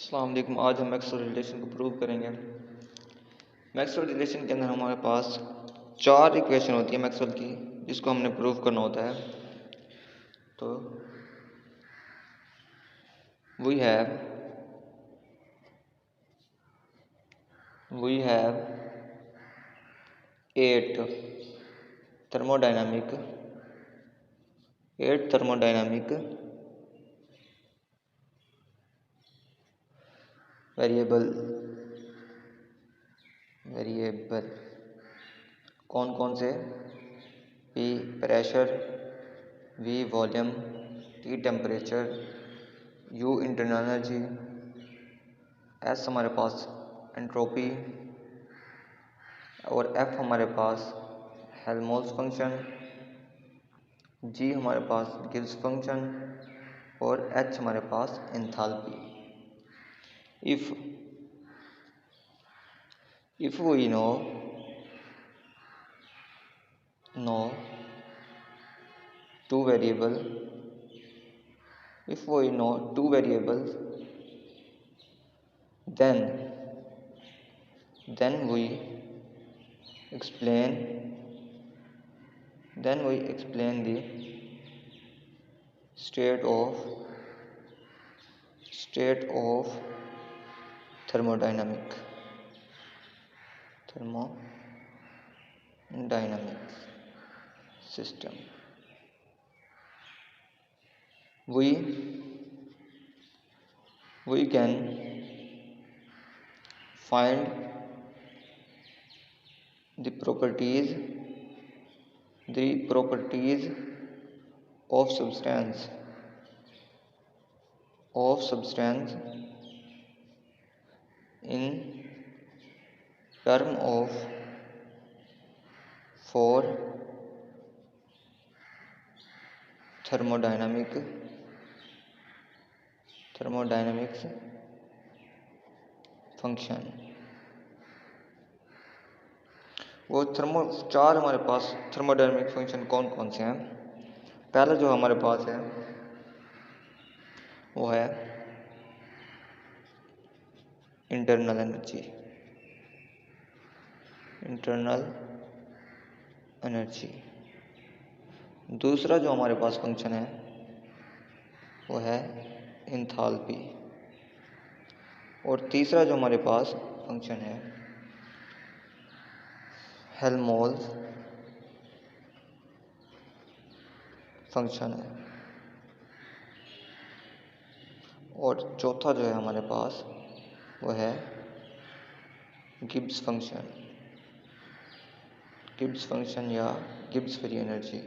अस्सलाम वालेकुम। आज हम मैक्सवेल रिलेशन को प्रूव करेंगे। मैक्सवेल रिलेशन के अंदर हमारे पास 4 इक्वेशन होती है मैक्सवेल की, जिसको हमने प्रूव करना होता है। तो वी हैव 8 thermodynamic वेरिएबल कौन कौन से? P pressure, V volume, T temperature, U internal energy, S हमारे पास एंट्रोपी और F हमारे पास हेल्महोल्ट्ज़ फंक्शन, G हमारे पास गिब्स फंक्शन और H हमारे पास enthalpy. if we know two variables, then we explain the state of thermodynamic system. We can find the properties of substance in term of 4 thermodynamics function. वो 4 हमारे पास thermodynamic function कौन कौन से हैं? पहला जो हमारे पास है वो है इंटरनल एनर्जी। दूसरा जो हमारे पास फंक्शन है वो है एंथैल्पी। और तीसरा जो हमारे पास फंक्शन है हेल्महोल्ट्ज़ फंक्शन है। और चौथा जो है हमारे पास वो है गिब्स फंक्शन या गिब्स फ्री एनर्जी।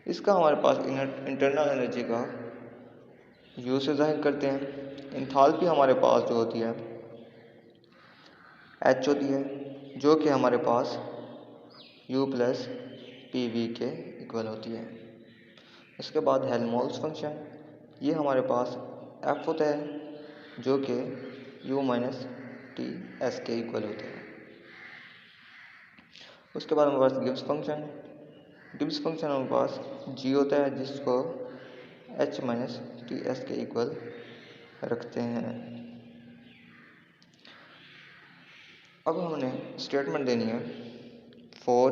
इसका हमारे पास इंटरनल एनर्जी का यू से जाहिर करते हैं। एंथैल्पी हमारे पास जो होती है H होती है, जो कि हमारे पास U प्लस PV के इक्वल होती है। उसके बाद हेल्महोल्ट्ज़ फंक्शन, ये हमारे पास F होता है, जो कि U माइनस TS के इक्वल होता है। उसके बाद हमारे पास गिब्स फंक्शन हमारे पास G होता है, जिसको H माइनस TS के इक्वल रखते हैं। अब हमने स्टेटमेंट देनी है for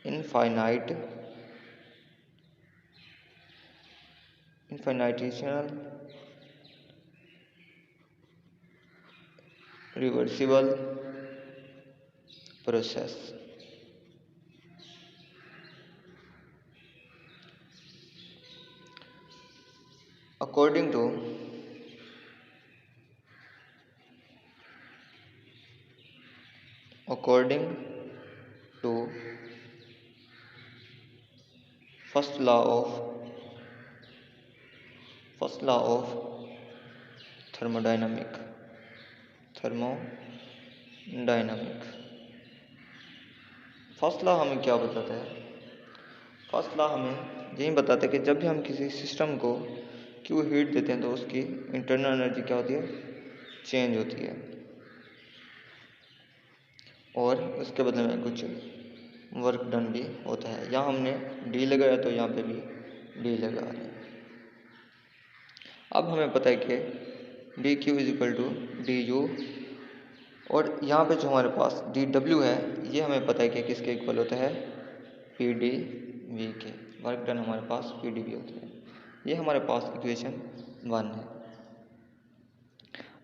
infinitesimal reversible process. According to first law of thermodynamic first law हमें क्या बताता है? फर्स्ट लॉ हमें यही बताता है कि जब भी हम किसी सिस्टम को क्यू हीट देते हैं तो उसकी इंटरनल एनर्जी क्या होती है? चेंज होती है, और उसके बदले में कुछ वर्क डन भी होता है। यहाँ हमने डी लगाया तो यहाँ पे भी डी लगा रहे हैं। अब हमें पता है कि D Q is equal to D U, और यहाँ पे जो हमारे पास डी डब्ल्यू है ये हमें पता है कि किसके इक्वल होता है, पी डी वी के। वर्क डन हमारे पास पी डी वी होता है। ये हमारे पास इक्वेशन 1 है।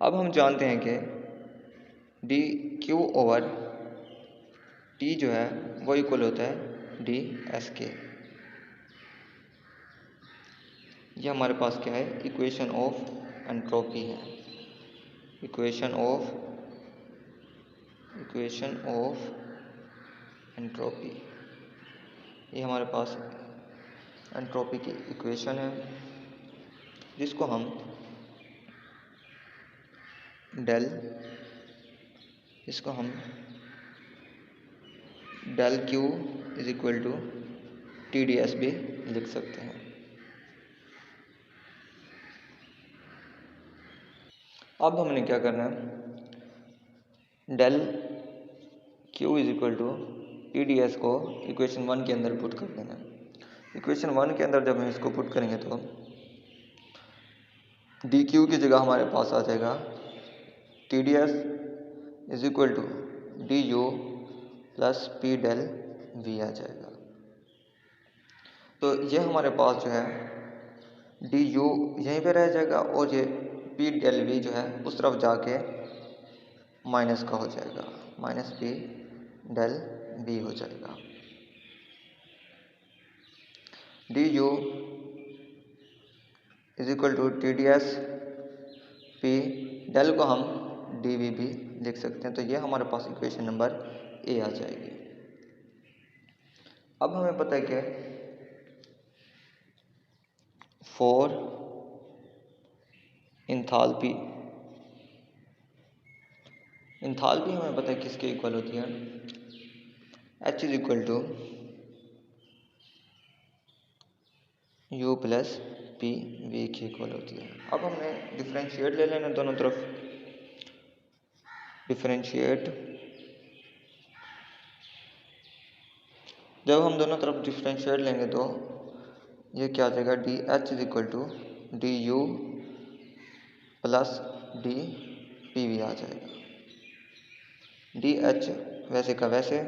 अब हम जानते हैं कि डी क्यू ओवर टी जो है वो इक्वल होता है डी एस के। ये हमारे पास क्या है, इक्वेशन ऑफ एंट्रोपी है। इक्वेशन ऑफ एंट्रोपी, ये हमारे पास एंट्रोपी की इक्वेशन है, जिसको हम del Q is equal to T D S भी लिख सकते हैं। अब हमने क्या करना है, del Q is equal to T D S को इक्वेशन 1 के अंदर पुट कर देना है। इक्वेशन 1 के अंदर जब हम इसको पुट करेंगे तो डी क्यू की जगह हमारे पास आ जाएगा T D S is equal to D U plus P del V आ जाएगा। तो ये हमारे पास जो है डी यू यहीं पे रह जाएगा और ये पी डेल वी जो है उस तरफ जाके माइनस का हो जाएगा, माइनस पी डेल वी हो जाएगा। D U is equal to T D S, P del को हम डी वी भी लिख सकते हैं। तो ये हमारे पास इक्वेशन नंबर ए आ जाएगी। अब हमें पता है कि फॉर इंथाल्पी हमें पता है किसके इक्वल होती है, H is equal to U plus P V की इक्वल होती है। अब हमने डिफरेंशिएट ले लेना दोनों तरफ। डिफरेंशिएट, जब हम दोनों तरफ डिफरेंशिएट लेंगे तो ये क्या आ जाएगा, D H is equal to D U plus D P V आ जाएगा। डी एच वैसे का वैसे,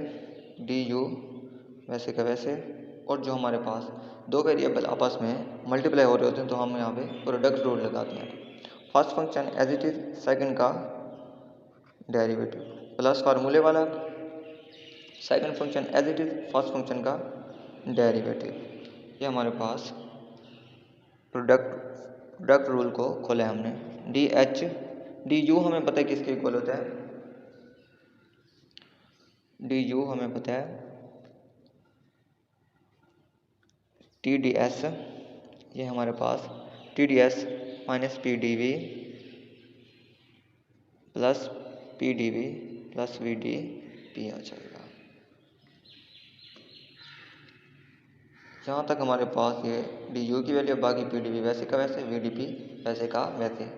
डी यू वैसे का वैसे, और जो हमारे पास दो वेरिएबल आपस में मल्टीप्लाई हो रहे होते हैं तो हम यहाँ पे प्रोडक्ट रूल लगाते हैं। First function as it is, second का डेरिवेटिव, प्लस फार्मूले वाला second function as it is, first function का डेरिवेटिव। ये हमारे पास प्रोडक्ट रूल को खोला है हमने। डी एच डी यू हमें पता है किसके इक्वल होता है, डी यू हमें पता है टी डी एस, ये हमारे पास T D S minus P D V plus P D V plus V D P आ जाएगा। जहाँ तक हमारे पास ये डी यू की वैल्यू, बाकी पी डी वी वैसे का वैसे, वी डी पी वैसे का वैसे।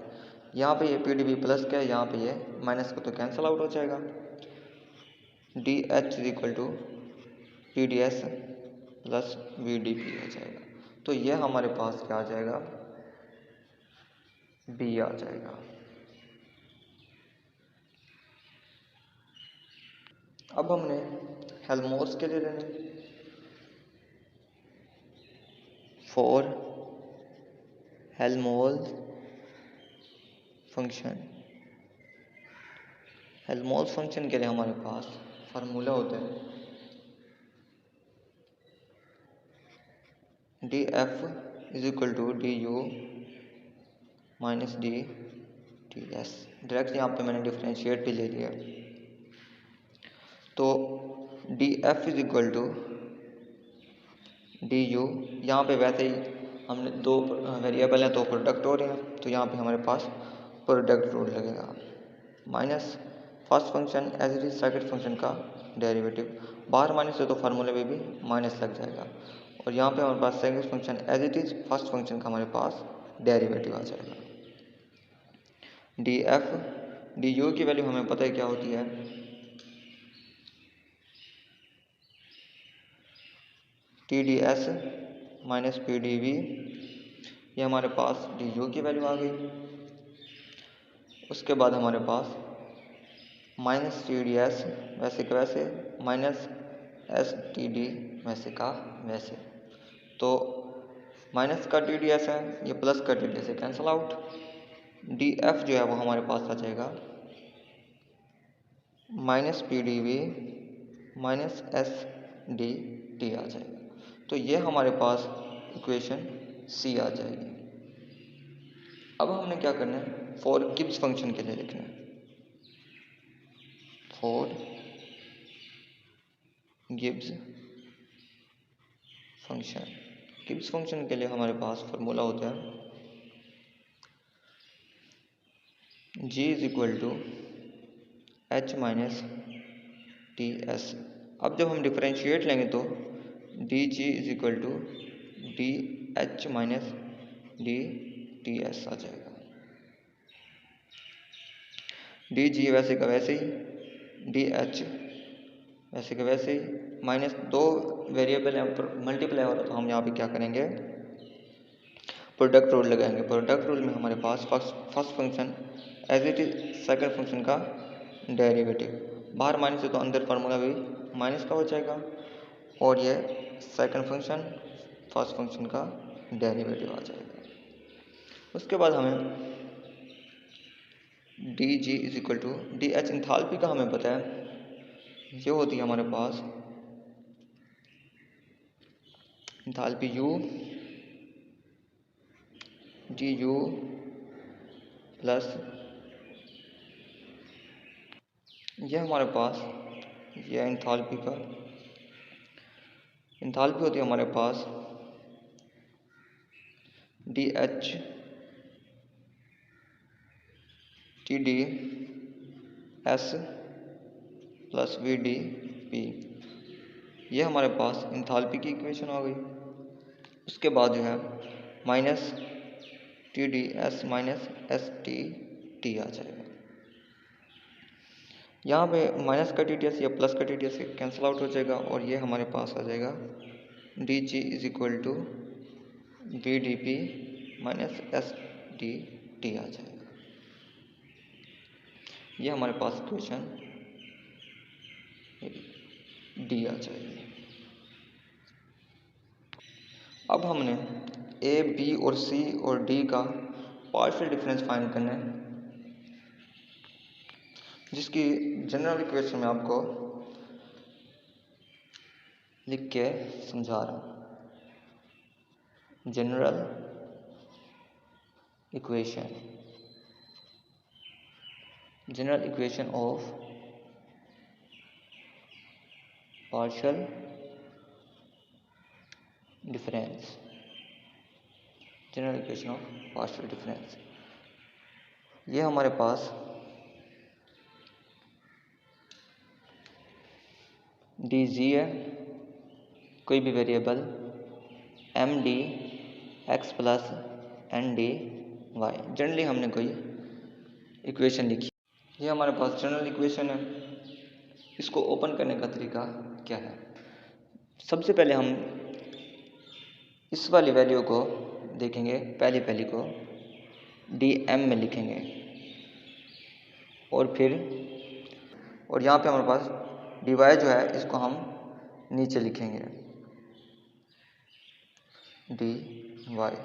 यहाँ पे ये पी डी वी प्लस क्या है, यहाँ पे ये माइनस को तो कैंसिल आउट हो जाएगा। D H is equal to P D S plus V D P आ जाएगा। तो ये हमारे पास क्या आ जाएगा, बी आ जाएगा। अब हमने हेल्महोल्ट्ज के लिए लेने, फॉर हेल्महोल्ट्ज फंक्शन के लिए हमारे पास फार्मूला होता है D F is equal to D U minus D T S. Direct यहाँ पे मैंने डिफरेंशिएट भी ले लिया। तो D F is equal to D U, यहाँ पे वैसे ही हमने दो वेरिएबल हैं तो प्रोडक्ट हो रहे हैं, तो यहाँ पे हमारे पास प्रोडक्ट रूल लगेगा, minus first function as it is second function का डेरिवेटिव। बाहर माइनस है तो फार्मूले में भी माइनस लग जाएगा, और यहाँ पे हमारे पास second function as it is first function का हमारे पास डेरिवेटिव आ जाएगा। डी एफ डी यू की वैल्यू हमें पता है क्या होती है, T D S minus P D V ये हमारे पास डी यू की वैल्यू आ गई। उसके बाद हमारे पास माइनस टी डी एस वैसे का वैसे, माइनस एस टी डी वैसे का वैसे। तो माइनस का टी डी एस है, ये प्लस का टी डी एस है, कैंसल आउट। डी एफ जो है वो हमारे पास आ जाएगा minus P D V minus S D T आ जाएगा। तो ये हमारे पास इक्वेशन सी आ जाएगी। अब हमने क्या करना है, फॉर गिब्स फंक्शन के लिए लिखना है। For Gibbs function, Gibbs function के लिए हमारे पास फॉर्मूला होता है g is equal to H minus T S. अब जब हम डिफरेंशिएट लेंगे तो D G is equal to D H minus D T S आ जाएगा। डी जी वैसे का वैसे ही, डी एच वैसे का वैसे ही, माइनस दो वेरिएबल हैं पर मल्टीप्लाई हो रहा है तो हम यहाँ पे क्या करेंगे, प्रोडक्ट रूल लगाएंगे। प्रोडक्ट रूल में हमारे पास first function as it is second function का डेरिवेटिव, बाहर माइनस है तो अंदर फार्मूला भी माइनस का हो जाएगा, और ये सेकंड फंक्शन फर्स्ट फंक्शन का डेरिवेटिव आ जाएगा। उसके बाद हमें D G is equal to D H enthalpy का हमें पता है, ये होती है हमारे पास enthalpy U D U plus, ये हमारे पास ये इंथाल्पी होती है हमारे पास D H T D S plus V D P, ये हमारे पास इंथाल्पी की इक्वेशन आ गई। उसके बाद जो है minus T D S minus S T T आ जाएगा। यहाँ पे माइनस का टी डी एस या प्लस का T D S cancel out हो जाएगा, और ये हमारे पास आ जाएगा D G is equal to V D P minus S D T आ जाएगा। ये हमारे पास इक्वेशन डी आ जाएगी। अब हमने ए बी और सी और डी का पार्शियल डिफरेंस फाइंड करना है, जिसकी जनरल इक्वेशन में आपको लिख के समझा रहा हूँ। General equation of partial difference, general equation of partial difference. ये हमारे पास डी जी है, कोई भी variable M D X plus N D Y, generally हमने कोई इक्वेशन लिखी। ये हमारे पास जनरल इक्वेशन है। इसको ओपन करने का तरीका क्या है, सबसे पहले हम इस वाली वैल्यू को देखेंगे, पहली को डी एम में लिखेंगे, और फिर यहाँ पे हमारे पास डी वाई जो है इसको हम नीचे लिखेंगे, D Y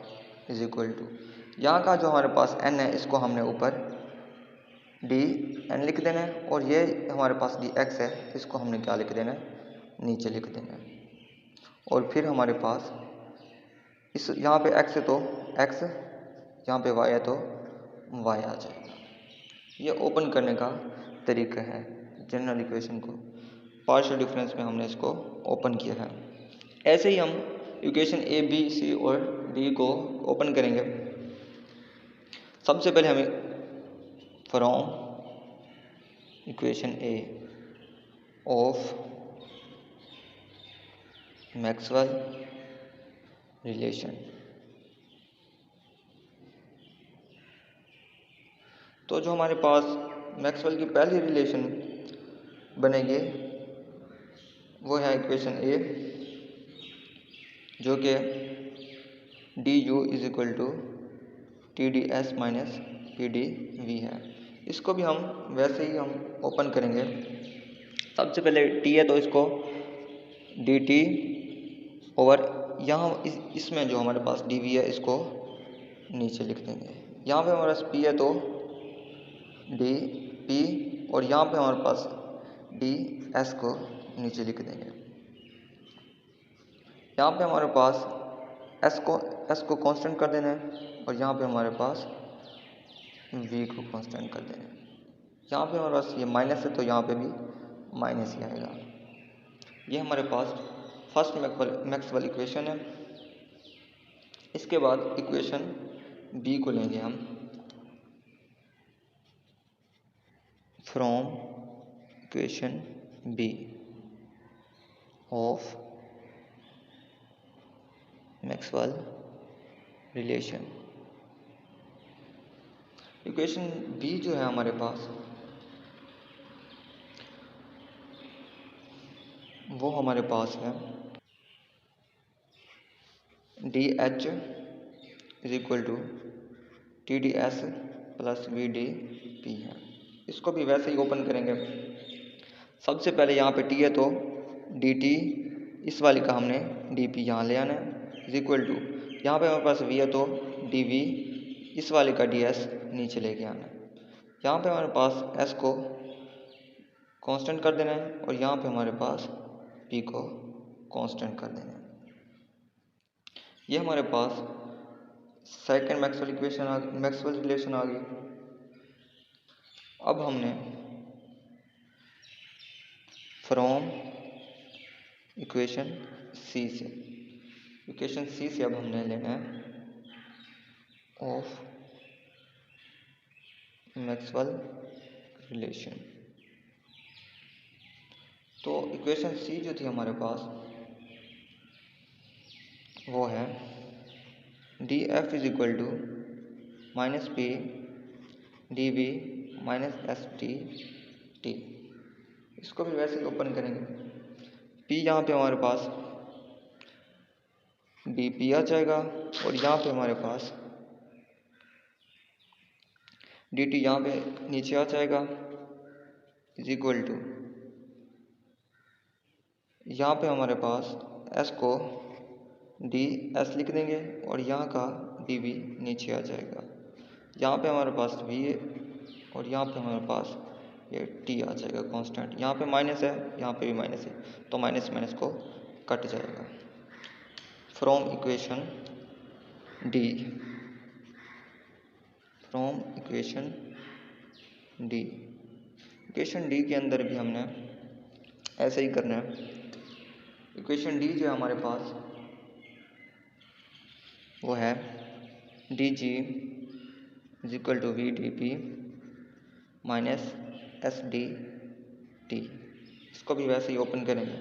is equal to, यहाँ का जो हमारे पास एन है इसको हमने ऊपर डी एन लिख देना है, और ये हमारे पास डी एक्स है इसको हमने क्या लिख देना है, नीचे लिख देना है। और फिर हमारे पास इस यहाँ पे एक्स है तो एक्स, यहाँ पे वाई है तो वाई आ जाएगा। ये ओपन करने का तरीका है जनरल इक्वेशन को, पार्शियल डिफरेंस में हमने इसको ओपन किया है। ऐसे ही हम इक्वेशन ए बी सी और डी को ओपन करेंगे। सबसे पहले हमें from equation A of Maxwell relation, तो जो हमारे पास मैक्सवेल की पहली रिलेशन बनेगी वो है इक्वेशन ए, जो कि D U is equal to T D S minus P D V है। इसको भी हम वैसे ही हम ओपन करेंगे। सबसे पहले टी है तो इसको डी टी ओवर यहाँ इसमें जो हमारे पास डी वी है इसको नीचे लिख देंगे। यहाँ पे हमारे पास पी है तो डी पी और यहाँ पे हमारे पास डी एस को नीचे लिख देंगे। यहाँ पे हमारे पास एस को कांस्टेंट कर देना है और यहाँ पे हमारे पास वी को कांस्टेंट कर देना है। यहाँ पे हमारे पास ये माइनस है तो यहाँ पे भी माइनस ही आएगा। ये हमारे पास फर्स्ट मैक्सवेल इक्वेशन है। इसके बाद इक्वेशन बी को लेंगे हम। From equation B of Maxwell relation. Equation B जो है हमारे पास वो हमारे पास है D H is equal to T D S plus V D P है। इसको भी वैसे ही ओपन करेंगे। सबसे पहले यहाँ पे टी है तो डी टी इस वाली का हमने डी पी यहाँ ले आना है इज इक्वल टू यहाँ पे हमारे पास वी है तो डी वी इस वाले का डी एस नीचे लेके आना है। यहाँ पे हमारे पास एस को कांस्टेंट कर देना है और यहाँ पे हमारे पास पी को कांस्टेंट कर देना है। ये हमारे पास सेकंड मैक्सवेल रिलेशन आ गई। अब हमने फ्रॉम इक्वेशन सी से अब हमने लेना है ऑफ मैक्सवेल रिलेशन। तो इक्वेशन सी जो थी हमारे पास वो है D F is equal to minus P D V minus S T T. इसको भी वैसे ही ओपन करेंगे। पी यहाँ पे हमारे पास डी पी आ जाएगा और यहाँ पे हमारे पास डी टी यहाँ पे नीचे आ जाएगा इज इक्वल टू यहाँ पे हमारे पास एस को डी एस लिख देंगे और यहाँ का डी वी नीचे आ जाएगा। यहाँ पे हमारे पास वी है और यहाँ पे हमारे पास ये टी आ जाएगा कांस्टेंट। यहाँ पे माइनस है यहाँ पे भी माइनस है तो माइनस माइनस को कट जाएगा। From equation D equation D के अंदर भी हमने ऐसे ही करना है। इक्वेशन डी जो है हमारे पास वो है D G is equal to V D P minus S D T. इसको भी वैसे ही ओपन करेंगे।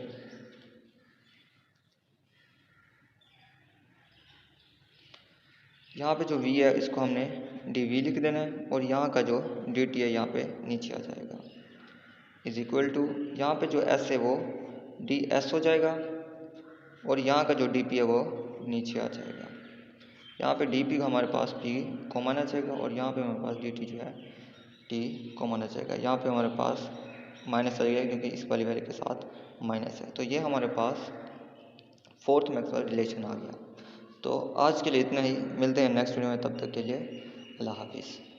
यहाँ पे जो v है इसको हमने डी वी लिख देना है और यहाँ का जो डी टी है यहाँ पे नीचे आ जाएगा इज इक्वल टू यहाँ पे जो s है वो डी एस हो जाएगा और यहाँ का जो डी पी है वो नीचे आ जाएगा। यहाँ पे डी पी का हमारे पास p कॉमन आ जाएगा और यहाँ पे हमारे पास डी टी जो है t कॉमन आ जाएगा। यहाँ पे हमारे पास माइनस आ जाएगा क्योंकि इस वाली वैल्यू के साथ माइनस है। तो ये हमारे पास फोर्थ मैक्सवेल रिलेशन आ गया। तो आज के लिए इतना ही। मिलते हैं नेक्स्ट वीडियो में, तब तक के लिए अल्लाह हाफिज़।